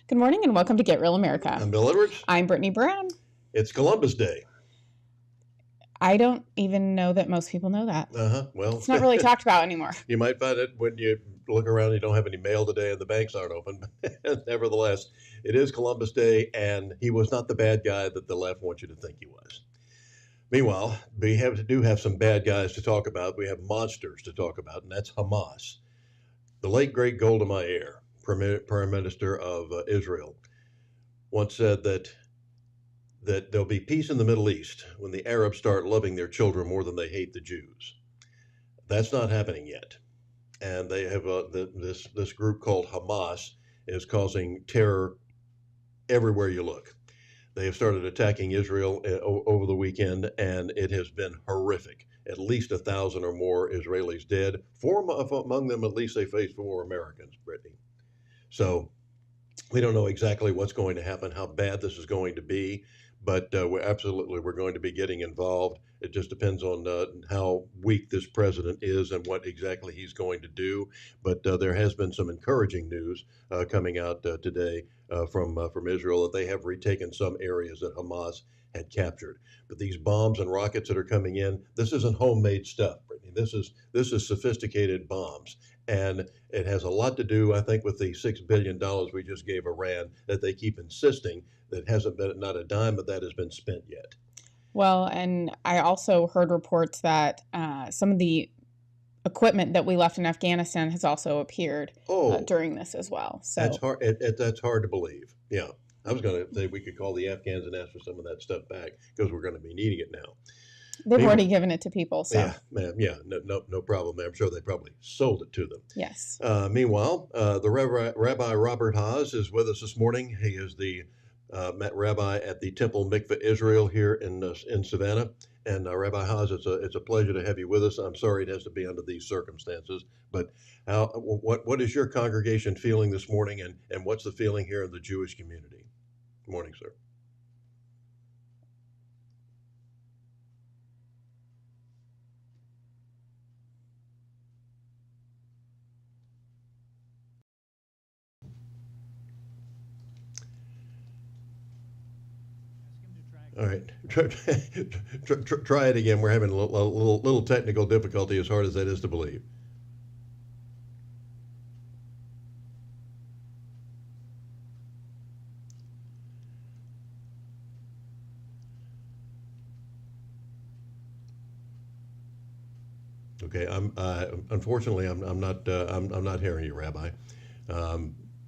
Good morning and welcome to Get Real America. I'm Bill Edwards. I'm Brittany Brown. It's Columbus Day. I don't even know that most people know that. Well, It's not really talked about anymore. You might find it when you look around, you don't have any mail today and the banks aren't open. Nevertheless, it is Columbus Day, and he was not the bad guy that the left wants you to think he was. Meanwhile, we do have some bad guys to talk about. We have monsters to talk about, and that's Hamas. The late, great Golda Meir, Prime Minister of Israel, once said that there'll be peace in the Middle East when the Arabs start loving their children more than they hate the Jews. That's not happening yet. And they have this group called Hamas is causing terror everywhere you look. They have started attacking Israel over the weekend, and it has been horrific. At least 1,000 or more Israelis dead. Among them, at least they face 4 Americans, Brittany. So we don't know exactly what's going to happen, how bad this is going to be, but we're going to be getting involved. It just depends on how weak this president is and what exactly he's going to do. But there has been some encouraging news coming out today from Israel that they have retaken some areas that Hamas had captured. But these bombs and rockets that are coming in, this isn't homemade stuff, Brittany. This is sophisticated bombs. And it has a lot to do, I think, with the $6 billion we just gave Iran that they keep insisting that hasn't been, not a dime of that has been spent yet. Well, and I also heard reports that some of the equipment that we left in Afghanistan has also appeared during this as well. So that's hard. That's hard to believe. Yeah. I was going to say we could call the Afghans and ask for some of that stuff back because we're going to be needing it now. They've already given it to people. So yeah, no problem. I'm sure they probably sold it to them. Yes. Meanwhile, the Rabbi Robert Haas is with us this morning. He is the rabbi at the Temple Mikveh Israel here in Savannah. And Rabbi Haas, it's a pleasure to have you with us. I'm sorry it has to be under these circumstances, but what is your congregation feeling this morning, and what's the feeling here in the Jewish community? Good morning, sir. All right, try it again. We're having a little technical difficulty, as hard as that is to believe. Okay, unfortunately I'm not hearing you, Rabbi.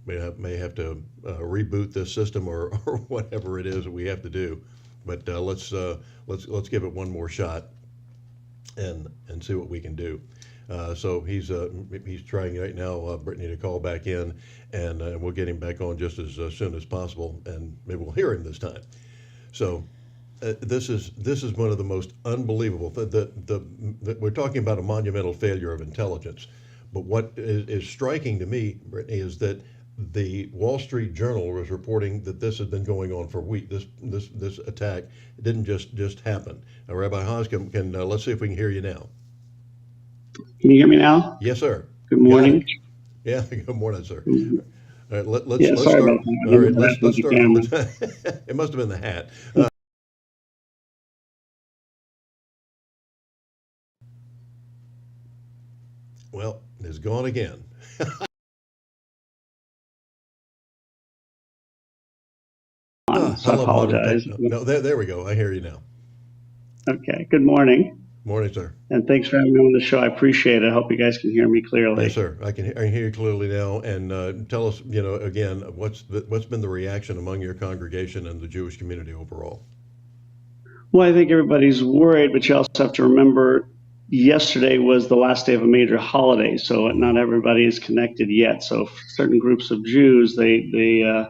May have to reboot this system or whatever it is that we have to do. But let's give it one more shot and see what we can do. So he's trying right now, Brittany, to call back in, and we'll get him back on just as soon as possible, and maybe we'll hear him this time. So this is one of the most unbelievable. We're talking about a monumental failure of intelligence, but what is striking to me, Brittany, is that the Wall Street Journal was reporting that this had been going on for weeks. This attack didn't just happen. Rabbi Haas, let's see if we can hear you now. Can you hear me now? Yes, sir. Good morning. Yeah, good morning, sir. Mm-hmm. All right, let's start. All right, let's start. It must have been the hat. Well, it's gone again. So I apologize. No, there we go. I hear you now. Okay. Good morning. Morning, sir. And thanks for having me on the show. I appreciate it. I hope you guys can hear me clearly. Yes, sir. I can hear you clearly now. And tell us, again, what's been the reaction among your congregation and the Jewish community overall? Well, I think everybody's worried, but you also have to remember yesterday was the last day of a major holiday, so not everybody is connected yet. So certain groups of Jews, they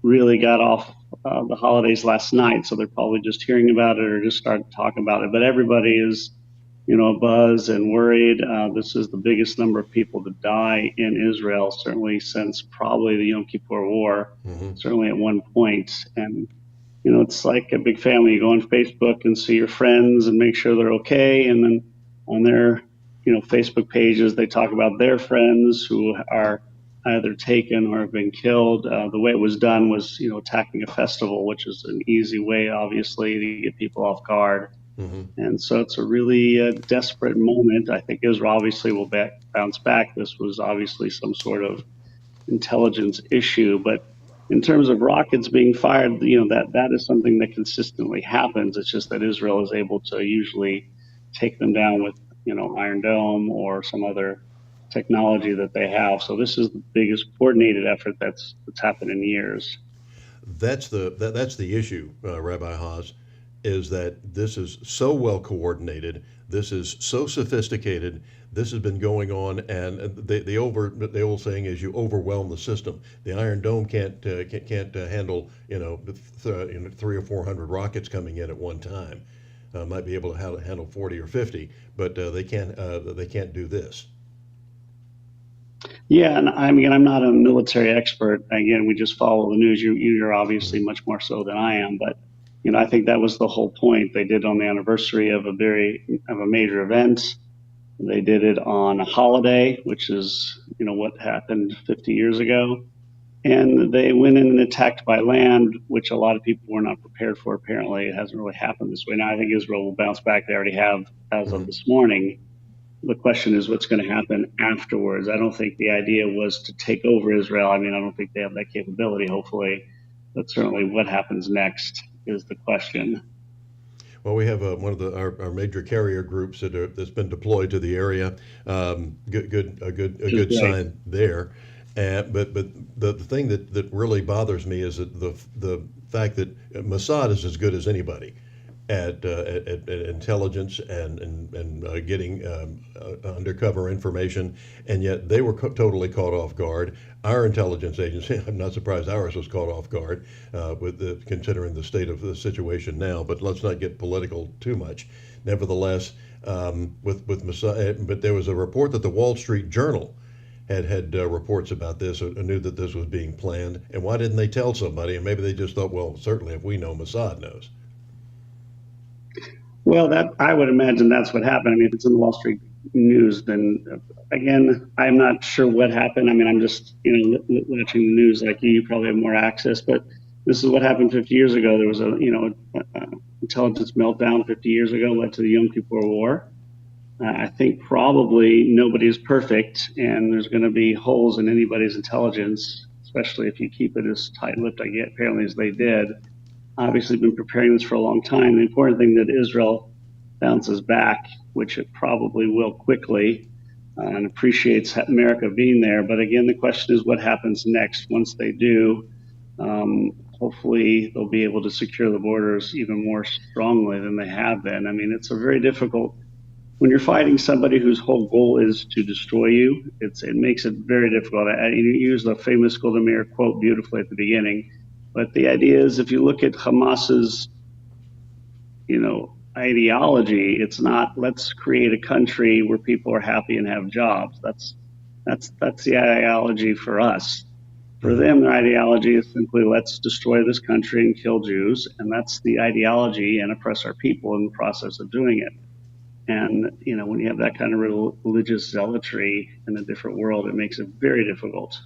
really got off the holidays last night, so they're probably just hearing about it or just starting to talk about it. But everybody is, abuzz and worried. This is the biggest number of people to die in Israel, certainly since probably the Yom Kippur War, certainly at one point. And, it's like a big family. You go on Facebook and see your friends and make sure they're okay. And then on their, Facebook pages, they talk about their friends who are either taken or have been killed. The way it was done was, attacking a festival, which is an easy way, obviously, to get people off guard. Mm-hmm. And so it's a really desperate moment. I think Israel obviously will bounce back. This was obviously some sort of intelligence issue, but in terms of rockets being fired, that is something that consistently happens. It's just that Israel is able to usually take them down with, Iron Dome or some other technology that they have. So this is the biggest coordinated effort that's happened in years. That's the issue, Rabbi Haas, is that this is so well coordinated. This is so sophisticated. This has been going on, and the old saying is you overwhelm the system. The Iron Dome can't handle 300 or 400 rockets coming in at one time. Might be able to handle 40 or 50, but they can't do this. Yeah, and I'm not a military expert. Again, we just follow the news. You're obviously much more so than I am, but I think that was the whole point. They did on the anniversary of a major event. They did it on a holiday, which is what happened 50 years ago, and they went in and attacked by land, which a lot of people were not prepared for. Apparently, it hasn't really happened this way. Now I think Israel will bounce back. They already have as of this morning. The question is what's going to happen afterwards. I don't think the idea was to take over Israel. I don't think they have that capability, hopefully, but certainly what happens next is the question. Well, we have one of our major carrier groups that's been deployed to the area. A good sign there. But the thing that really bothers me is that the fact that Mossad is as good as anybody at intelligence and getting undercover information, and yet they were totally caught off guard. Our intelligence agency, I'm not surprised ours was caught off guard considering the state of the situation now, but let's not get political too much. Nevertheless, with Mossad, but there was a report that the Wall Street Journal had reports about this, or knew that this was being planned, and why didn't they tell somebody? And maybe they just thought, well, certainly if we know, Mossad knows. Well, I would imagine that's what happened. If it's in the Wall Street News, then again, I'm not sure what happened. I'm just watching the news like you probably have more access. But this is what happened 50 years ago. There was a intelligence meltdown 50 years ago, led to the Yom Kippur War. I think probably nobody is perfect, and there's going to be holes in anybody's intelligence, especially if you keep it as tight-lipped, apparently as they did. Obviously been preparing this for a long time. The important thing that Israel bounces back, which it probably will quickly, and appreciates America being there. But again, the question is what happens next. Once they do, hopefully they'll be able to secure the borders even more strongly than they have been. It's a very difficult, when you're fighting somebody whose whole goal is to destroy you, it makes it very difficult. You use the famous Golda Meir quote beautifully at the beginning. But the idea is, if you look at Hamas's, ideology, it's not let's create a country where people are happy and have jobs. That's the ideology for us. For them, their ideology is simply let's destroy this country and kill Jews, and that's the ideology, and oppress our people in the process of doing it. And when you have that kind of religious zealotry in a different world, it makes it very difficult.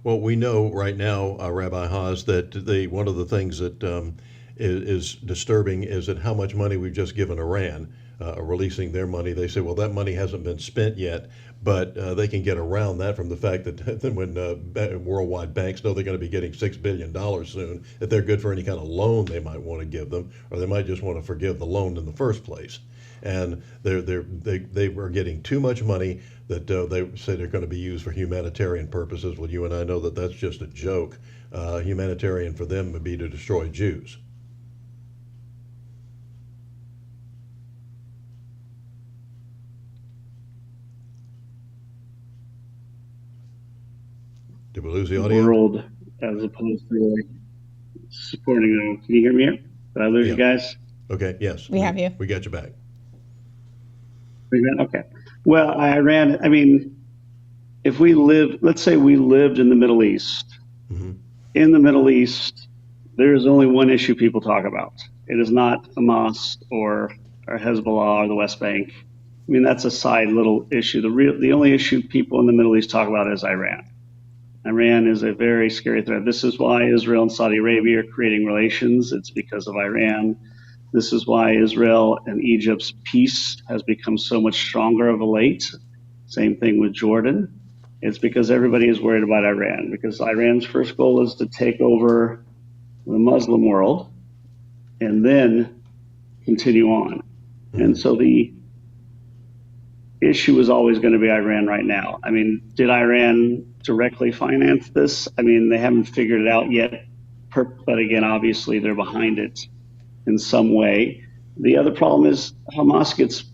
Well, we know right now, Rabbi Haas, that one of the things that is disturbing is that how much money we've just given Iran, releasing their money. They say, well, that money hasn't been spent yet, but they can get around that from the fact that when worldwide banks know they're going to be getting $6 billion soon, that they're good for any kind of loan they might want to give them, or they might just want to forgive the loan in the first place. And they were getting too much money that they say they're going to be used for humanitarian purposes. Well, you and I know that that's just a joke. Humanitarian for them would be to destroy Jews. Did we lose the audio? World, as opposed to supporting them. Can you hear me here? Did I lose you guys? Okay, yes. We have you. We got you back. Okay. Well, Iran, if we lived, let's say we lived in the Middle East. Mm-hmm. In the Middle East, there is only one issue people talk about. It is not Hamas or Hezbollah or the West Bank. That's a side little issue. The only issue people in the Middle East talk about is Iran. Iran is a very scary threat. This is why Israel and Saudi Arabia are creating relations. It's because of Iran. This is why Israel and Egypt's peace has become so much stronger of late. Same thing with Jordan. It's because everybody is worried about Iran, because Iran's first goal is to take over the Muslim world and then continue on. And so the issue is always going to be Iran right now. I mean, did Iran directly finance this? I mean, they haven't figured it out yet, but again, obviously they're behind it in some way. The other problem is Hamas gets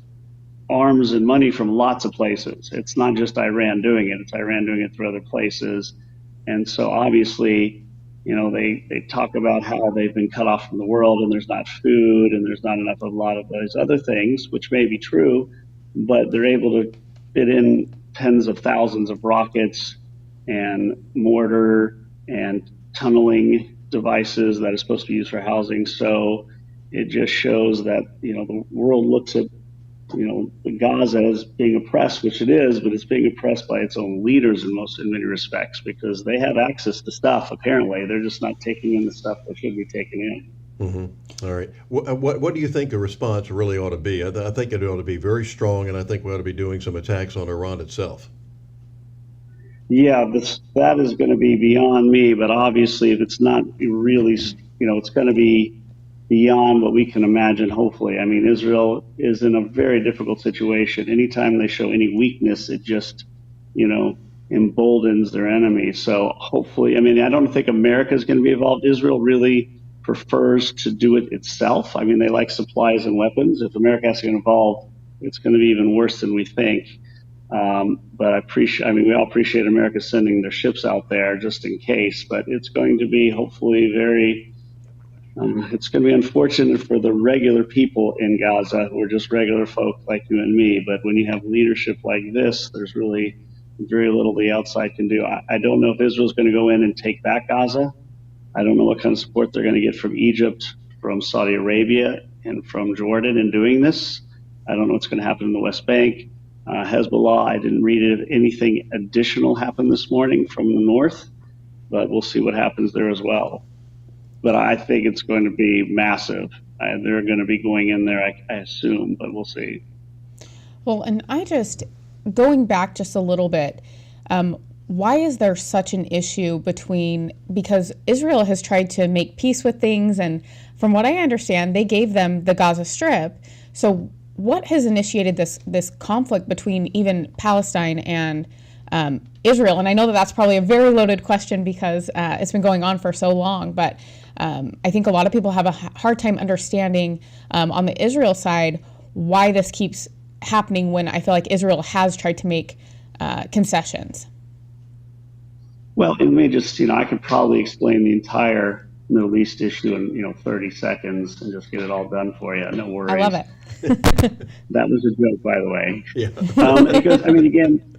arms and money from lots of places. It's not just Iran doing it, it's Iran doing it through other places. And so obviously, you know, they talk about how they've been cut off from the world and there's not food and there's not enough of a lot of those other things, which may be true, but they're able to fit in tens of thousands of rockets and mortar and tunneling devices that are supposed to be used for housing. So it just shows that, you know, the world looks at, you know, Gaza as being oppressed, which it is, but it's being oppressed by its own leaders in many respects, because they have access to stuff. Apparently, they're just not taking in the stuff that should be taken in. Mm-hmm. All right. What do you think the response really ought to be? I think it ought to be very strong, and I think we ought to be doing some attacks on Iran itself. Yeah, that is going to be beyond me, but obviously, if it's not really, you know, it's going to be beyond what we can imagine, hopefully. I mean, Israel is in a very difficult situation. Anytime they show any weakness, it just, you know, emboldens their enemy. So hopefully, I mean, I don't think America is going to be involved. Israel really prefers to do it itself. I mean, they like supplies and weapons. If America has to get involved, it's going to be even worse than we think. But we all appreciate America sending their ships out there just in case, but it's going to be hopefully it's going to be unfortunate for the regular people in Gaza who are just regular folk like you and me. But when you have leadership like this, there's really very little the outside can do. I don't know if Israel's going to go in and take back Gaza. I don't know what kind of support they're going to get from Egypt, from Saudi Arabia, and from Jordan in doing this. I don't know what's going to happen in the West Bank. Hezbollah, I didn't read if anything additional happened this morning from the north, but we'll see what happens there as well. But I think it's going to be massive. They're going to be going in there, I assume, but we'll see. Well, and going back just a little bit, why is there such an issue because Israel has tried to make peace with things, and from what I understand, they gave them the Gaza Strip. So what has initiated this conflict between even Palestine and Israel? And I know that that's probably a very loaded question because it's been going on for so long, but I think a lot of people have a hard time understanding on the Israel side why this keeps happening when I feel like Israel has tried to make concessions. Well, it may just, I could probably explain the entire Middle East issue in 30 seconds and just get it all done for you. No worries. I love it. That was a joke, by the way. Yeah. Because, again,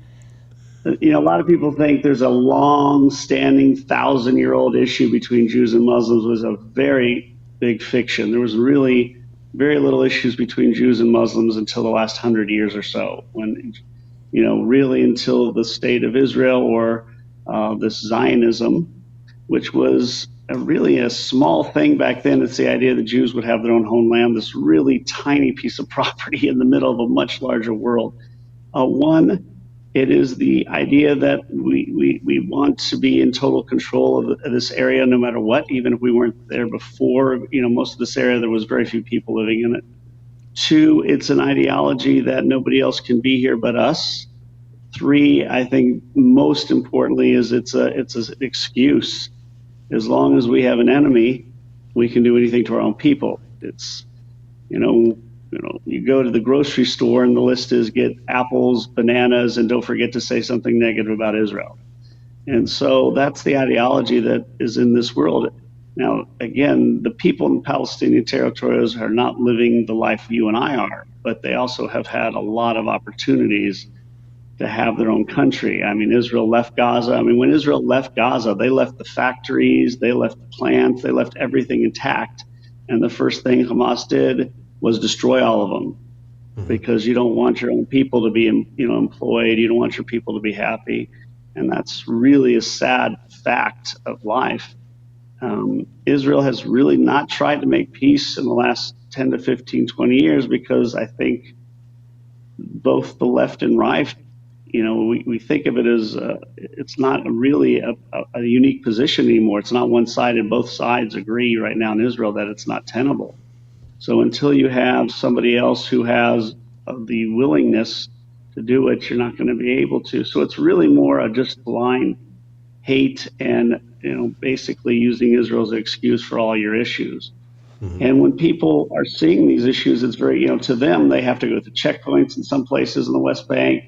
a lot of people think there's a long-standing 1,000-year-old issue between Jews and Muslims. It was a very big fiction. There was really very little issues between Jews and Muslims until the last 100 years or so, when, really until the state of Israel or this Zionism, which was really a small thing back then. It's the idea that Jews would have their own homeland, this really tiny piece of property in the middle of a much larger world. It is the idea that we want to be in total control of this area no matter what, even if we weren't there before. Most of this area, there was very few people living in it. 2, it's an ideology that nobody else can be here but us. 3, I think most importantly, is it's an excuse. As long as we have an enemy, we can do anything to our own people. It's, you go to the grocery store and the list is get apples, bananas, and don't forget to say something negative about Israel. And so that's the ideology that is in this world. Now, again, the people in Palestinian territories are not living the life you and I are, but they also have had a lot of opportunities to have their own country. Israel left Gaza. When Israel left Gaza, they left the factories, they left the plants, they left everything intact. And the first thing Hamas did was destroy all of them, because you don't want your own people to be, employed. You don't want your people to be happy. And that's really a sad fact of life. Israel has really not tried to make peace in the last 10 to 15, 20 years because I think both the left and right, we think of it as it's not really a unique position anymore. It's not one-sided. Both sides agree right now in Israel that it's not tenable. So until you have somebody else who has the willingness to do it, you're not going to be able to. So it's really more of just blind hate and basically using Israel as an excuse for all your issues. Mm-hmm. And when people are seeing these issues, it's very, to them, they have to go to checkpoints in some places in the West Bank.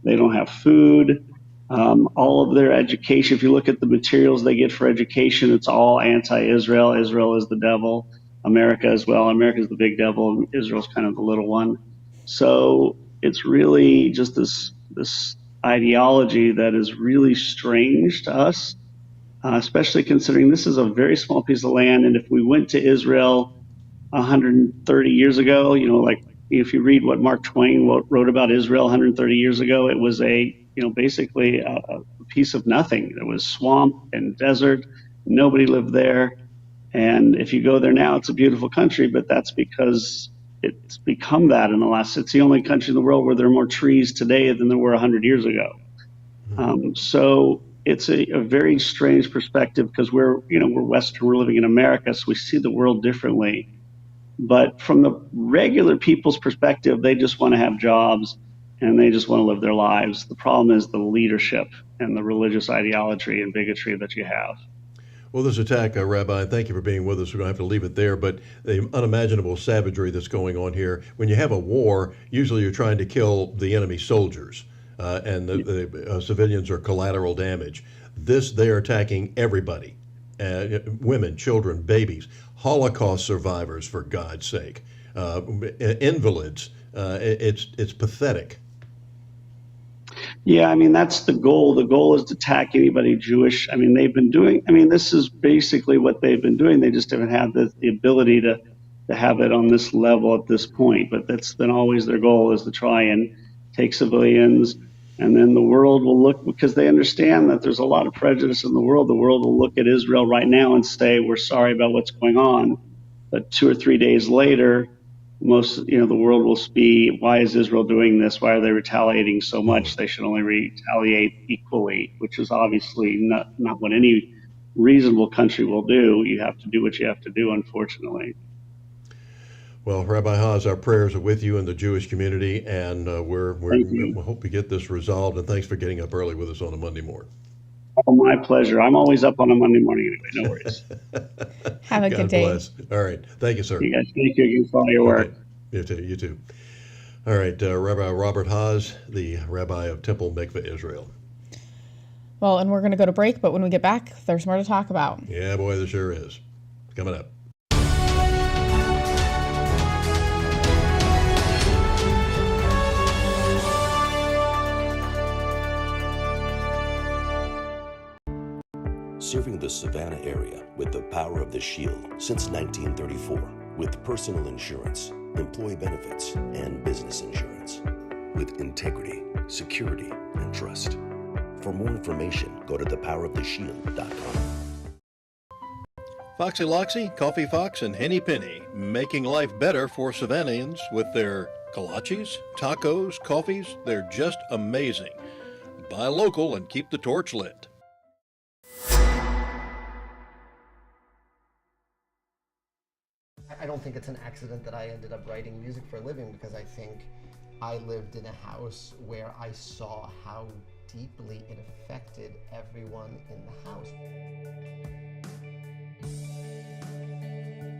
They don't have food. All of their education, if you look at the materials they get for education, it's all anti-Israel. Israel is the devil. America as well. America is the big devil. Israel's kind of the little one. So it's really just this ideology that is really strange to us, especially considering this is a very small piece of land. And if we went to Israel 130 years ago, like if you read what Mark Twain wrote about Israel 130 years ago, it was basically a piece of nothing. There was swamp and desert. Nobody lived there. And if you go there now, it's a beautiful country, but that's because it's become that in the last, it's the only country in the world where there are more trees today than there were 100 years ago. So it's a very strange perspective because we're Western, we're living in America, so we see the world differently. But from the regular people's perspective, they just want to have jobs and they just want to live their lives. The problem is the leadership and the religious ideology and bigotry that you have. Well, this attack, Rabbi, thank you for being with us. We're going to have to leave it there, but the unimaginable savagery that's going on here. When you have a war, usually you're trying to kill the enemy soldiers, and the civilians are collateral damage. They are attacking everybody, women, children, babies, Holocaust survivors, for God's sake, invalids. It's pathetic. Yeah, that's the goal. The goal is to attack anybody Jewish. This is basically what they've been doing. They just haven't had the ability to have it on this level at this point. But that's been always their goal, is to try and take civilians. And then the world will look, because they understand that there's a lot of prejudice in the world. The world will look at Israel right now and say, we're sorry about what's going on. But 2 or 3 days later, the world will be, why is Israel doing this? Why are they retaliating so much? They should only retaliate equally, which is obviously not what any reasonable country will do. You have to do what you have to do, unfortunately. Well, Rabbi Haas, our prayers are with you and the Jewish community, and we hope we get this resolved. And thanks for getting up early with us on a Monday morning. Oh, my pleasure. I'm always up on a Monday morning anyway. No worries. Have a good day. God bless. All right. Thank you, sir. You guys, thank you again for all your work. Okay. You too. All right. Rabbi Robert Haas, the Rabbi of Temple Mikveh, Israel. Well, and we're going to go to break, but when we get back, there's more to talk about. Yeah, boy, there sure is. Coming up. Serving the Savannah area with the power of the Shield since 1934, with personal insurance, employee benefits, and business insurance, with integrity, security, and trust. For more information, go to thepoweroftheshield.com. Foxy Loxy, Coffee Fox, and Henny Penny, making life better for Savannahans with their kolaches, tacos, coffees. They're just amazing. Buy local and keep the torch lit. I don't think it's an accident that I ended up writing music for a living, because I think I lived in a house where I saw how deeply it affected everyone in the house.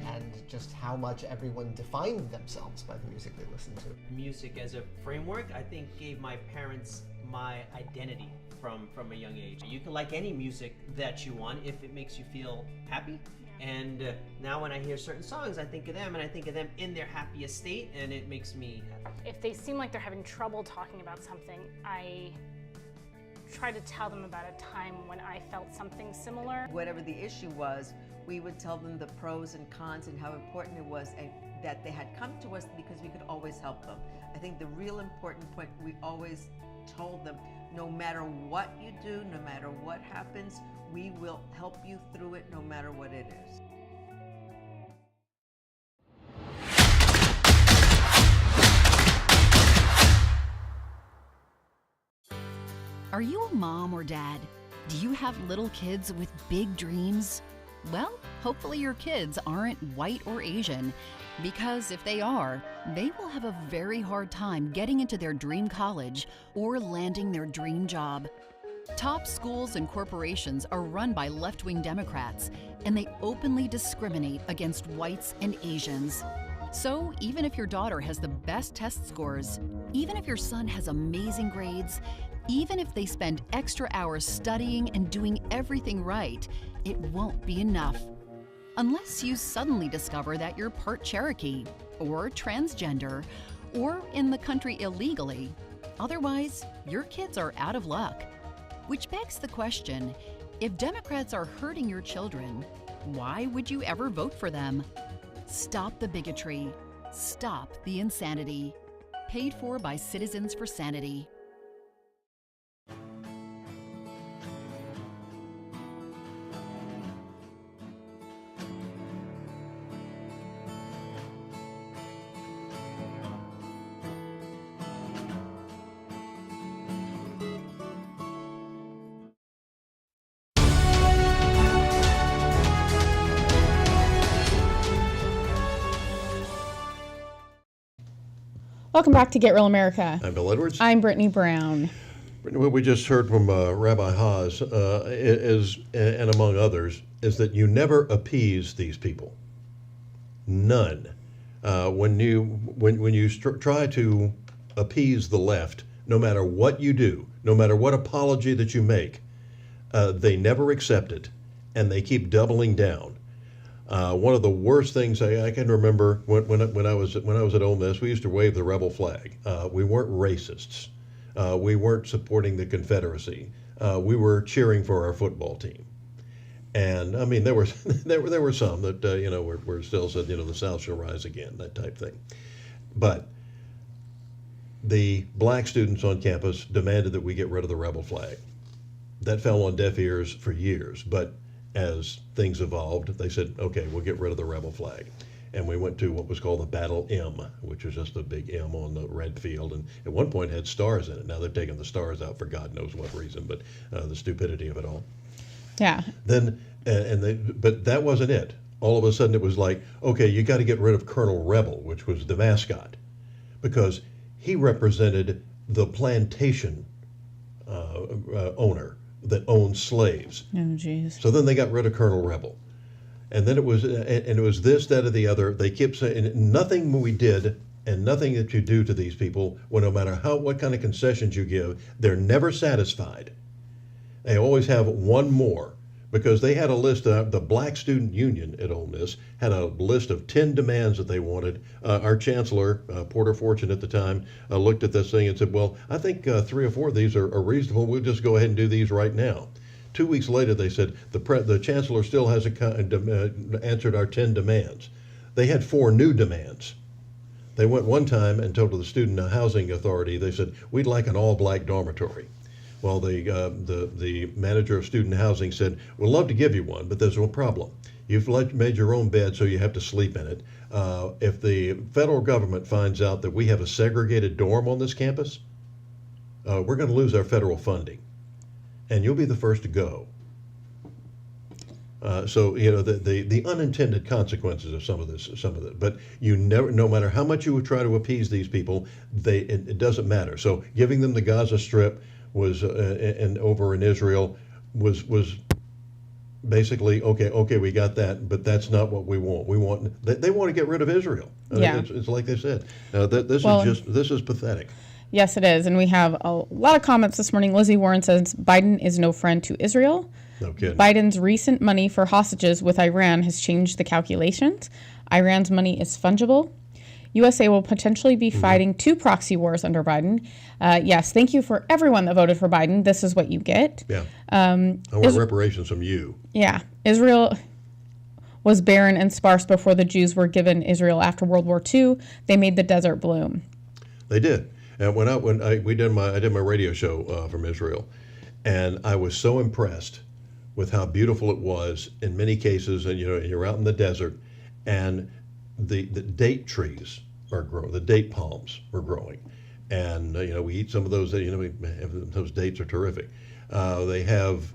And just how much everyone defined themselves by the music they listened to. Music as a framework, I think, gave my parents my identity from a young age. You can like any music that you want if it makes you feel happy. And now when I hear certain songs, I think of them, and I think of them in their happiest state, and it makes me happy. If they seem like they're having trouble talking about something, I try to tell them about a time when I felt something similar. Whatever the issue was, we would tell them the pros and cons and how important it was, and that they had come to us because we could always help them. I think the real important point, we always told them, no matter what you do, no matter what happens, we will help you through it no matter what it is. Are you a mom or dad? Do you have little kids with big dreams? Well, hopefully your kids aren't white or Asian, because if they are, they will have a very hard time getting into their dream college or landing their dream job. Top schools and corporations are run by left-wing Democrats, and they openly discriminate against whites and Asians. So even if your daughter has the best test scores, even if your son has amazing grades, even if they spend extra hours studying and doing everything right, it won't be enough. Unless you suddenly discover that you're part Cherokee, or transgender, or in the country illegally. Otherwise, your kids are out of luck. Which begs the question, if Democrats are hurting your children, why would you ever vote for them? Stop the bigotry. Stop the insanity. Paid for by Citizens for Sanity. Welcome back to Get Real America. I'm Bill Edwards. I'm Brittany Brown. What we just heard from Rabbi Haas is, and among others, is that you never appease these people. None. When you try to appease the left, no matter what you do, no matter what apology that you make, they never accept it, and they keep doubling down. One of the worst things I can remember when I was at Ole Miss, we used to wave the rebel flag. We weren't racists. We weren't supporting the Confederacy. We were cheering for our football team. And I mean, there were some that were still said, the South shall rise again, that type thing. But the black students on campus demanded that we get rid of the rebel flag. That fell on deaf ears for years, but as things evolved, they said, okay, we'll get rid of the rebel flag. And we went to what was called the Battle M, which was just a big M on the red field, and at one point had stars in it. Now they've taken the stars out for God knows what reason, but the stupidity of it all. Yeah. Then, but that wasn't it. All of a sudden it was like, okay, you got to get rid of Colonel Rebel, which was the mascot, because he represented the plantation owner that owned slaves. Oh, jeez. So then they got rid of Colonel Rebel. And then it was this, that, or the other. They kept saying nothing we did and nothing that you do to these people, well, no matter what kind of concessions you give, they're never satisfied. They always have one more, because they had a list. The Black Student Union at Ole Miss had a list of 10 demands that they wanted. Our chancellor, Porter Fortune at the time, looked at this thing and said, well, I think 3 or 4 of these are reasonable. We'll just go ahead and do these right now. 2 weeks later, they said, the chancellor still hasn't answered our 10 demands. They had 4 new demands. They went one time and told the Student Housing Authority, they said, we'd like an all-black dormitory. Well, the manager of student housing said, we'd love to give you one, but there's one problem. You've made your own bed, so you have to sleep in it. If the federal government finds out that we have a segregated dorm on this campus, we're going to lose our federal funding, and you'll be the first to go. So the unintended consequences of some of this, but you never, no matter how much you would try to appease these people, it doesn't matter. So giving them the Gaza Strip was and over in Israel was basically okay, we got that, but that's not what we want. They want to get rid of Israel. Yeah. It's like they said. This is pathetic. Yes, it is. And we have a lot of comments this morning. Lizzie Warren says Biden is no friend to Israel. No kidding. Biden's recent money for hostages with Iran has changed the calculations. Iran's money is fungible. USA will potentially be fighting 2 proxy wars under Biden. Yes, thank you for everyone that voted for Biden. This is what you get. Yeah. I want reparations from you. Yeah. Israel was barren and sparse before the Jews were given Israel after World War II. They made the desert bloom. They did. And I did my radio show from Israel, and I was so impressed with how beautiful it was in many cases. And you're out in the desert, and the date trees are growing, the date palms are growing, and we eat some of those. Those dates are terrific. They have,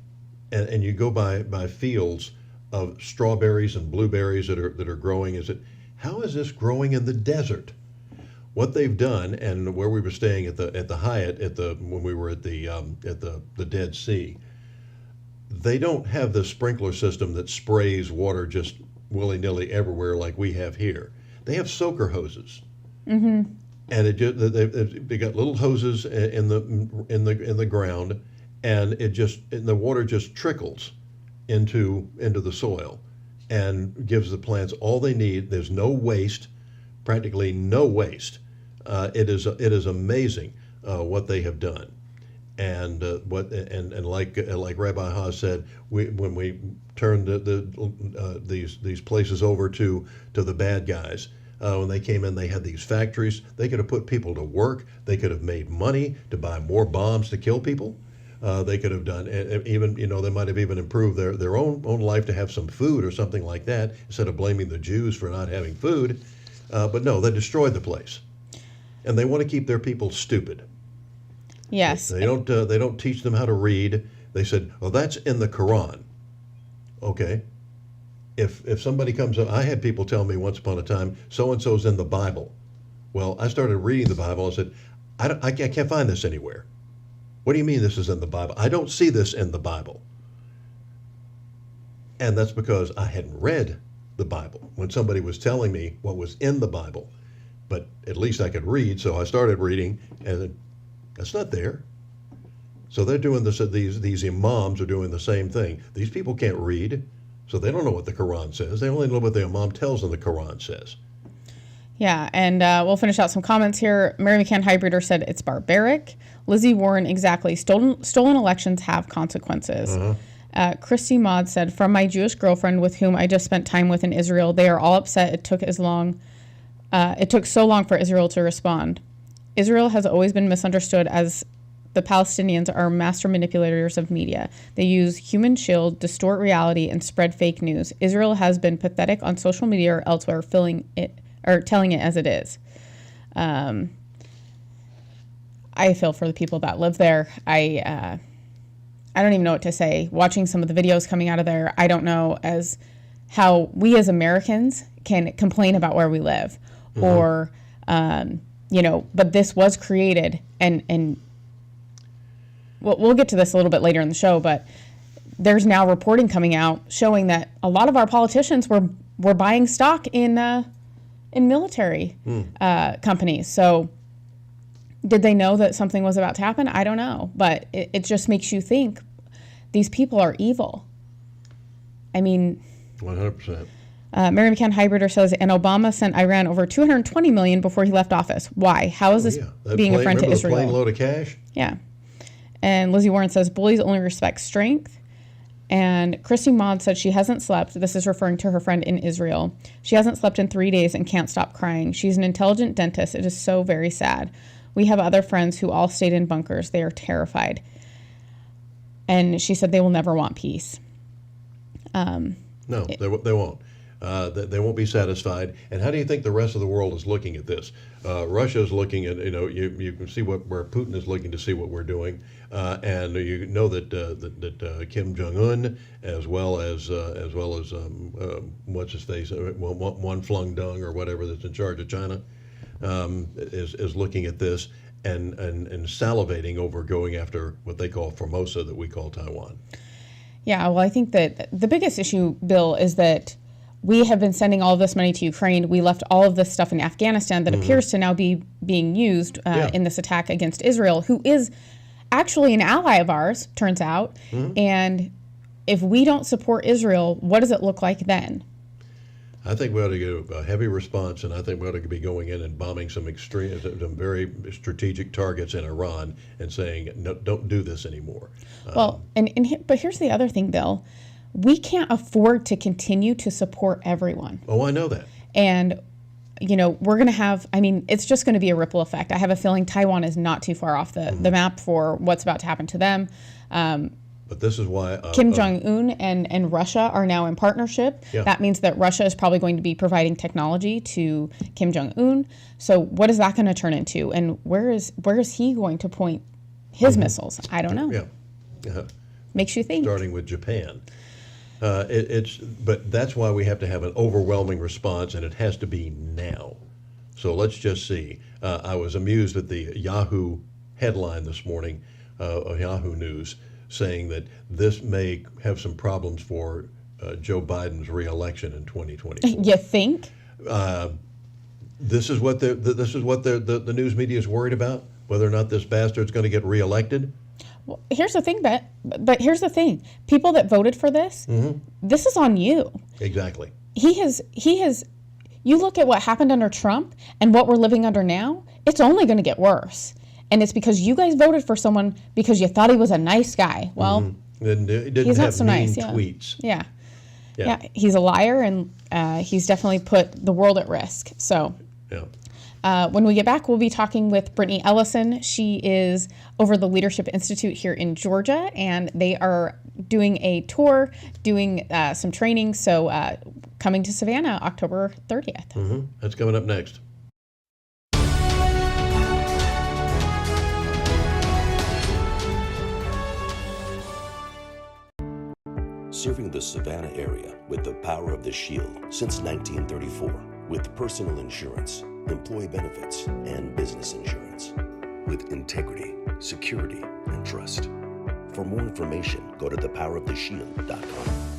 and you go by fields of strawberries and blueberries that are growing. How is this growing in the desert? What they've done, and where we were staying at the Hyatt when we were at the Dead Sea, they don't have the sprinkler system that sprays water just willy-nilly everywhere like we have here. They have soaker hoses, and they got little hoses in the ground, and the water just trickles into the soil, and gives the plants all they need. There's no waste, practically no waste. It is amazing what they have done, and like Rabbi Haas said, when we turned these places over to the bad guys, when they came in, they had these factories. They could have put people to work. They could have made money to buy more bombs to kill people. They could have done even they might have even improved their own life to have some food or something like that, instead of blaming the Jews for not having food. But no, they destroyed the place. And they want to keep their people stupid. Yes. They don't teach them how to read. They said, "Oh, that's in the Quran." Okay. If somebody comes up, I had people tell me once upon a time, so and so's in the Bible. Well, I started reading the Bible and said, I can't find this anywhere. What do you mean this is in the Bible? I don't see this in the Bible. And that's because I hadn't read the Bible when somebody was telling me what was in the Bible. But at least I could read, so I started reading, and that's not there. So they're doing this. These imams are doing the same thing. These people can't read, so they don't know what the Quran says. They only know what the imam tells them the Quran says. Yeah, and we'll finish out some comments here. Mary McCann Hybrider said it's barbaric. Lizzie Warren, exactly. Stolen elections have consequences. Christy Maud said, from my Jewish girlfriend with whom I just spent time with in Israel, they are all upset it took so long for Israel to respond. Israel has always been misunderstood as the Palestinians are master manipulators of media. They use human shield, distort reality, and spread fake news. Israel has been pathetic on social media or elsewhere, telling it as it is. I feel for the people that live there. I don't even know what to say. Watching some of the videos coming out of there, I don't know as how we as Americans can complain about where we live, or but this was created, and we'll get to this a little bit later in the show, but there's now reporting coming out showing that a lot of our politicians were buying stock in military companies. So did they know that something was about to happen? I don't know, but it just makes you think these people are evil. I mean, 100%. Mary McCann Hybrider says, and Obama sent Iran over $220 million before he left office. Why? How is this being a friend to Israel? Plane load of cash? Yeah. And Lizzie Warren says, bullies only respect strength. And Christy Maud said she hasn't slept. This is referring to her friend in Israel. She hasn't slept in 3 days and can't stop crying. She's an intelligent dentist. It is so very sad. We have other friends who all stayed in bunkers. They are terrified. And she said they will never want peace. No, they won't. They won't be satisfied. And how do you think the rest of the world is looking at this? Russia is looking at, you can see where Putin is looking to see what we're doing, and you know that Kim Jong-un, as well as what's his face, Wan Flung-Dong or whatever that's in charge of China, is looking at this and salivating over going after what they call Formosa, that we call Taiwan. Yeah, well, I think that the biggest issue, Bill, is that we have been sending all of this money to Ukraine. We left all of this stuff in Afghanistan that appears to now be being used in this attack against Israel, who is actually an ally of ours, turns out. And if we don't support Israel, what does it look like then? I think we ought to get a heavy response, and I think we ought to be going in and bombing some very strategic targets in Iran and saying, no, don't do this anymore. Well, but here's the other thing, Bill. We can't afford to continue to support everyone. Oh, I know that. And we're going to have, it's just going to be a ripple effect. I have a feeling Taiwan is not too far off the map for what's about to happen to them. But this is why Kim Jong-un and Russia are now in partnership. Yeah. That means that Russia is probably going to be providing technology to Kim Jong-un. So what is that going to turn into? And where is he going to point his missiles? I don't know. Yeah. Makes you think. Starting with Japan. But that's why we have to have an overwhelming response, and it has to be now. So let's just see. I was amused at the Yahoo headline this morning, Yahoo News, saying that this may have some problems for Joe Biden's reelection in 2024. You think? This is what the news media is worried about, whether or not this bastard's going to get reelected. Well, here's the thing, but here's the thing. People that voted for this, this is on you. Exactly. He has, you look at what happened under Trump and what we're living under now, it's only going to get worse. And it's because you guys voted for someone because you thought he was a nice guy. Well, He didn't he's not have so mean nice. Yeah. tweets. Yeah, he's a liar, and he's definitely put the world at risk. So when we get back, we'll be talking with Brittany Ellison. She is over the Leadership Institute here in Georgia, and they are doing a tour, doing some training. So coming to Savannah, October 30th. That's coming up next. Serving the Savannah area with the power of the Shield since 1934, with personal insurance, employee benefits, and business insurance. With integrity, security, and trust. For more information, go to thepoweroftheshield.com.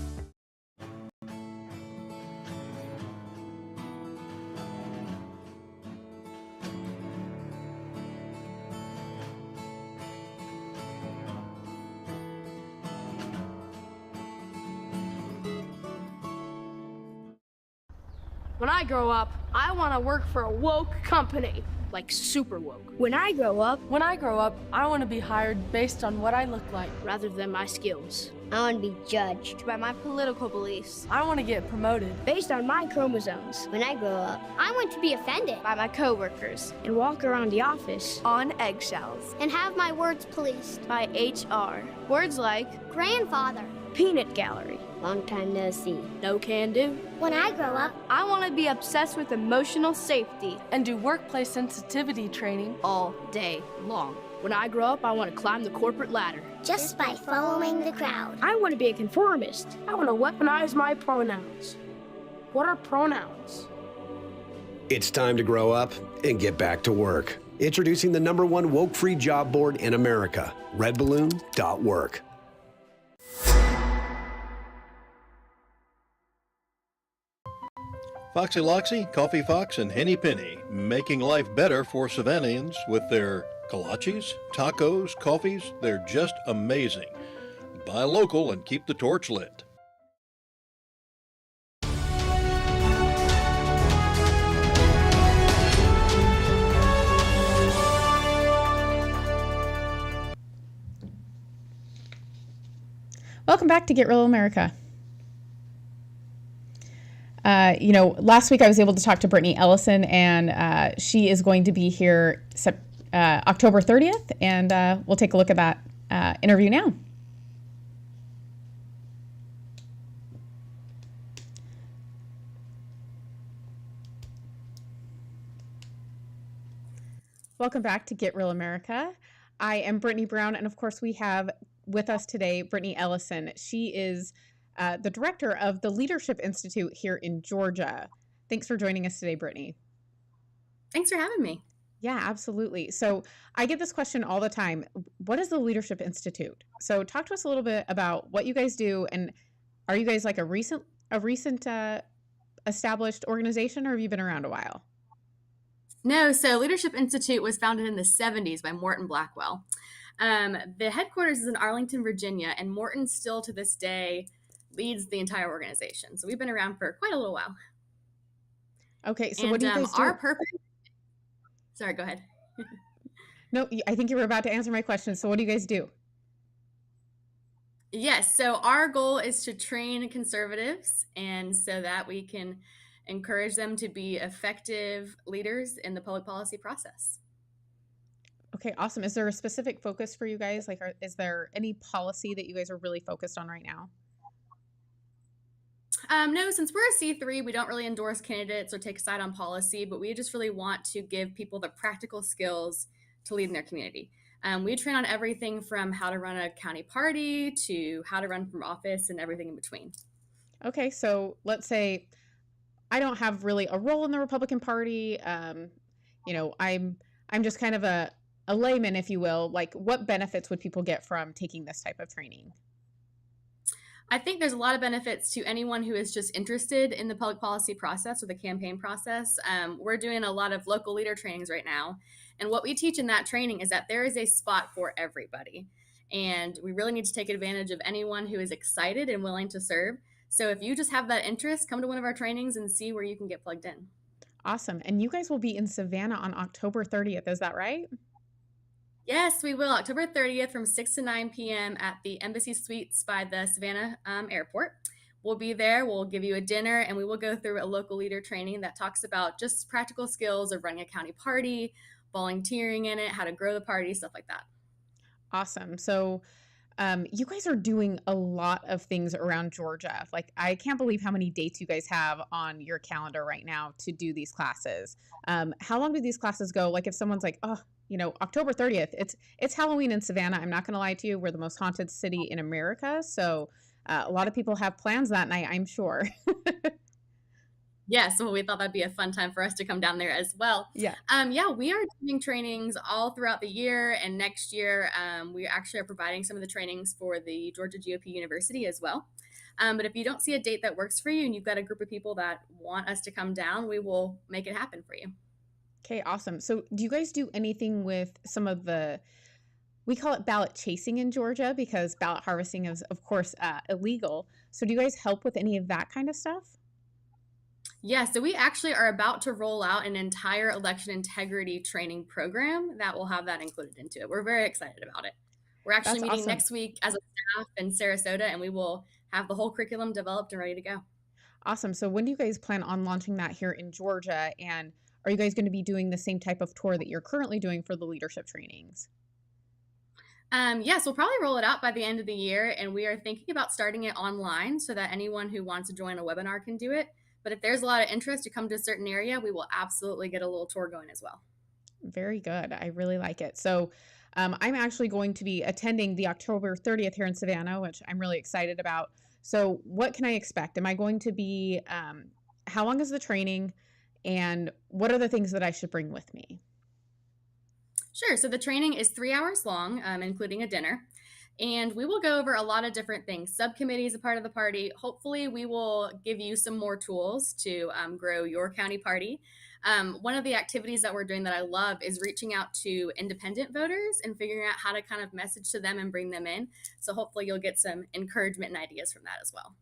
When I grow up, I want to work for a woke company, like super woke. When I grow up, I want to be hired based on what I look like, rather than my skills. I want to be judged by my political beliefs. I want to get promoted based on my chromosomes. When I grow up, I want to be offended by my coworkers and walk around the office on eggshells and have my words policed by HR. Words like grandfather, peanut gallery, long time no see, no can do. When I grow up, I want to be obsessed with emotional safety and do workplace sensitivity training all day long. When I grow up, I want to climb the corporate ladder just by following the crowd. I want to be a conformist. I want to weaponize my pronouns. What are pronouns? It's time to grow up and get back to work. Introducing the #1 woke-free job board in America, redballoon.work. Foxy Loxy, Coffee Fox, and Henny Penny, making life better for Savannahans with their kolaches, tacos, coffees. They're just amazing. Buy local and keep the torch lit. Welcome back to Get Real America. Last week I was able to talk to Brittany Ellison, and she is going to be here October 30th, and we'll take a look at that interview now. Welcome back to Get Real America. I am Brittany Brown, and of course we have with us today Brittany Ellison. She is the director of the Leadership Institute here in Georgia. Thanks for joining us today, Brittany. Thanks for having me. Yeah, absolutely. So I get this question all the time. What is the Leadership Institute? So talk to us a little bit about what you guys do, and are you guys like a recent established organization, or have you been around a while? No, so Leadership Institute was founded in the 70s by Morton Blackwell. The headquarters is in Arlington, Virginia, and Morton still to this day leads the entire organization. So we've been around for quite a little while. Okay, so what do you guys do? Our purpose... Sorry, go ahead. No, I think you were about to answer my question. So what do you guys do? Yes, so our goal is to train conservatives, and so that we can encourage them to be effective leaders in the public policy process. Okay, awesome. Is there a specific focus for you guys? Like, is there any policy that you guys are really focused on right now? No, since we're a C3, we don't really endorse candidates or take a side on policy, but we just really want to give people the practical skills to lead in their community. We train on everything from how to run a county party to how to run from office and everything in between. Okay, so let's say I don't have really a role in the Republican Party. You know, I'm just kind of a layman, if you will. Like, what benefits would people get from taking this type of training? I think there's a lot of benefits to anyone who is just interested in the public policy process or the campaign process. We're doing a lot of local leader trainings right now. And what we teach in that training is that there is a spot for everybody. And we really need to take advantage of anyone who is excited and willing to serve. So if you just have that interest, come to one of our trainings and see where you can get plugged in. Awesome. And you guys will be in Savannah on October 30th. Is that right? Yes, we will. October 30th from 6 to 9 p.m. at the Embassy Suites by the Savannah Airport. We'll be there. We'll give you a dinner, and we will go through a local leader training that talks about just practical skills of running a county party, volunteering in it, how to grow the party, stuff like that. Awesome. So you guys are doing a lot of things around Georgia. Like, I can't believe how many dates you guys have on your calendar right now to do these classes. How long do these classes go? Like, if someone's like, oh, you know, October 30th, it's Halloween in Savannah. I'm not going to lie to you. We're the most haunted city in America. So a lot of people have plans that night, I'm sure. Yes, well, we thought that'd be a fun time for us to come down there as well. Yeah. Yeah, we are doing trainings all throughout the year, and next year we actually are providing some of the trainings for the Georgia GOP University as well. But if you don't see a date that works for you and you've got a group of people that want us to come down, we will make it happen for you. Okay, awesome. So do you guys do anything with some of the, we call it ballot chasing in Georgia because ballot harvesting is, of course, illegal. So do you guys help with any of that kind of stuff? Yeah, so we actually are about to roll out an entire election integrity training program that will have that included into it. We're very excited about it. We're actually meeting next week as a staff in Sarasota, and we will have the whole curriculum developed and ready to go. Awesome. So when do you guys plan on launching that here in Georgia? And are you guys going to be doing the same type of tour that you're currently doing for the leadership trainings? Yes, we'll probably roll it out by the end of the year, and we are thinking about starting it online so that anyone who wants to join a webinar can do it. But if there's a lot of interest to come to a certain area, we will absolutely get a little tour going as well. Very good. I really like it. So I'm actually going to be attending the October 30th here in Savannah, which I'm really excited about. So what can I expect? Am I going to be, how long is the training, and what are the things that I should bring with me? Sure. So the training is 3 hours long, including a dinner. And we will go over a lot of different things. Subcommittees a part of the party. Hopefully we will give you some more tools to grow your county party. One of the activities that we're doing that I love is reaching out to independent voters and figuring out how to kind of message to them and bring them in. So hopefully you'll get some encouragement and ideas from that as well.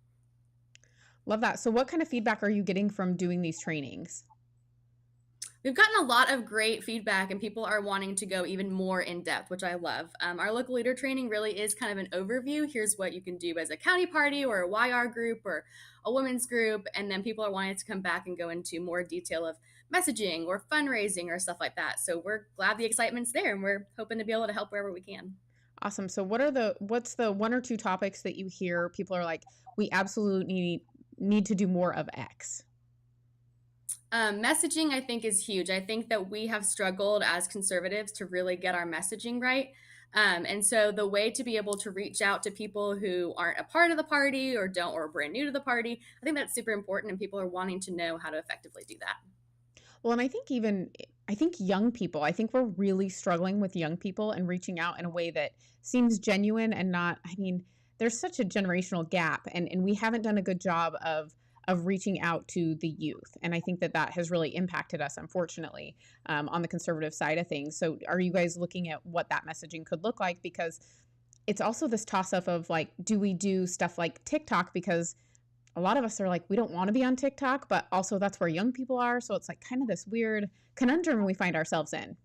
Love that. So what kind of feedback are you getting from doing these trainings? We've gotten a lot of great feedback, and people are wanting to go even more in depth, which I love. Our local leader training really is kind of an overview. Here's what you can do as a county party or a YR group or a women's group. And then people are wanting to come back and go into more detail of messaging or fundraising or stuff like that. So we're glad the excitement's there, and we're hoping to be able to help wherever we can. Awesome. So what's the one or two topics that you hear people are like, we absolutely need to do more of X? Messaging, I think, is huge. I think that we have struggled as conservatives to really get our messaging right. And so the way to be able to reach out to people who aren't a part of the party or are brand new to the party, I think that's super important, and people are wanting to know how to effectively do that. Well, and I think young people, I think we're really struggling with young people and reaching out in a way that seems genuine and not, I mean, there's such a generational gap, and we haven't done a good job of reaching out to the youth. And I think that has really impacted us, unfortunately, on the conservative side of things. So are you guys looking at what that messaging could look like? Because it's also this toss-up of like, do we do stuff like TikTok? Because a lot of us are like, we don't want to be on TikTok, but also that's where young people are. So it's like kind of this weird conundrum we find ourselves in.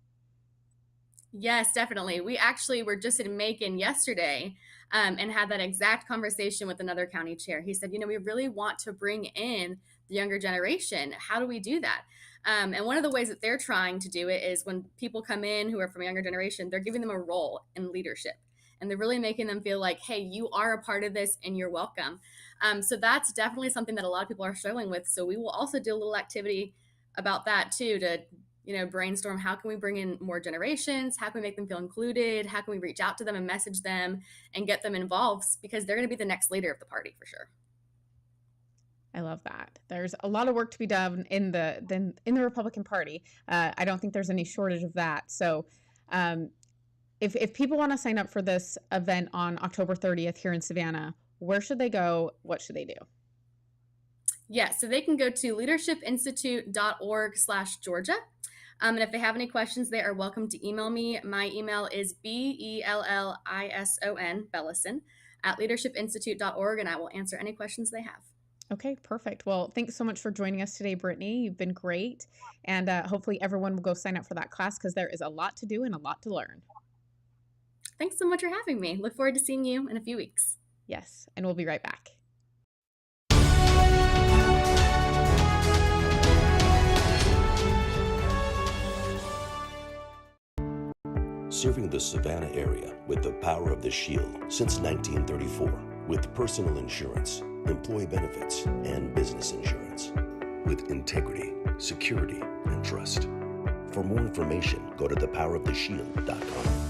Yes, definitely. We actually were just in Macon yesterday and had that exact conversation with another county chair. He said, we really want to bring in the younger generation. How do we do that? And one of the ways that they're trying to do it is when people come in who are from a younger generation, they're giving them a role in leadership. And they're really making them feel like, hey, you are a part of this and you're welcome. So that's definitely something that a lot of people are struggling with. So we will also do a little activity about that too, to brainstorm how can we bring in more generations, how can we make them feel included, how can we reach out to them and message them and get them involved, because they're going to be the next leader of the party for sure. I love that. There's a lot of work to be done in the Republican Party. I don't think there's any shortage of that. So if people want to sign up for this event on October 30th here in Savannah, where should they go? What should they do? Yeah, so they can go to leadershipinstitute.org/Georgia. And if they have any questions, they are welcome to email me. My email is Bellison at leadershipinstitute.org, and I will answer any questions they have. Okay, perfect. Well, thanks so much for joining us today, Brittany. You've been great. And hopefully everyone will go sign up for that class, because there is a lot to do and a lot to learn. Thanks so much for having me. Look forward to seeing you in a few weeks. Yes, and we'll be right back. Serving the Savannah area with the power of the Shield since 1934, with personal insurance, employee benefits, and business insurance. With integrity, security, and trust. For more information, go to thepoweroftheshield.com.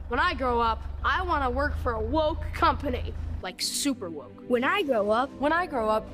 When I grow up, I want to work for a woke company, like super woke. When I grow up,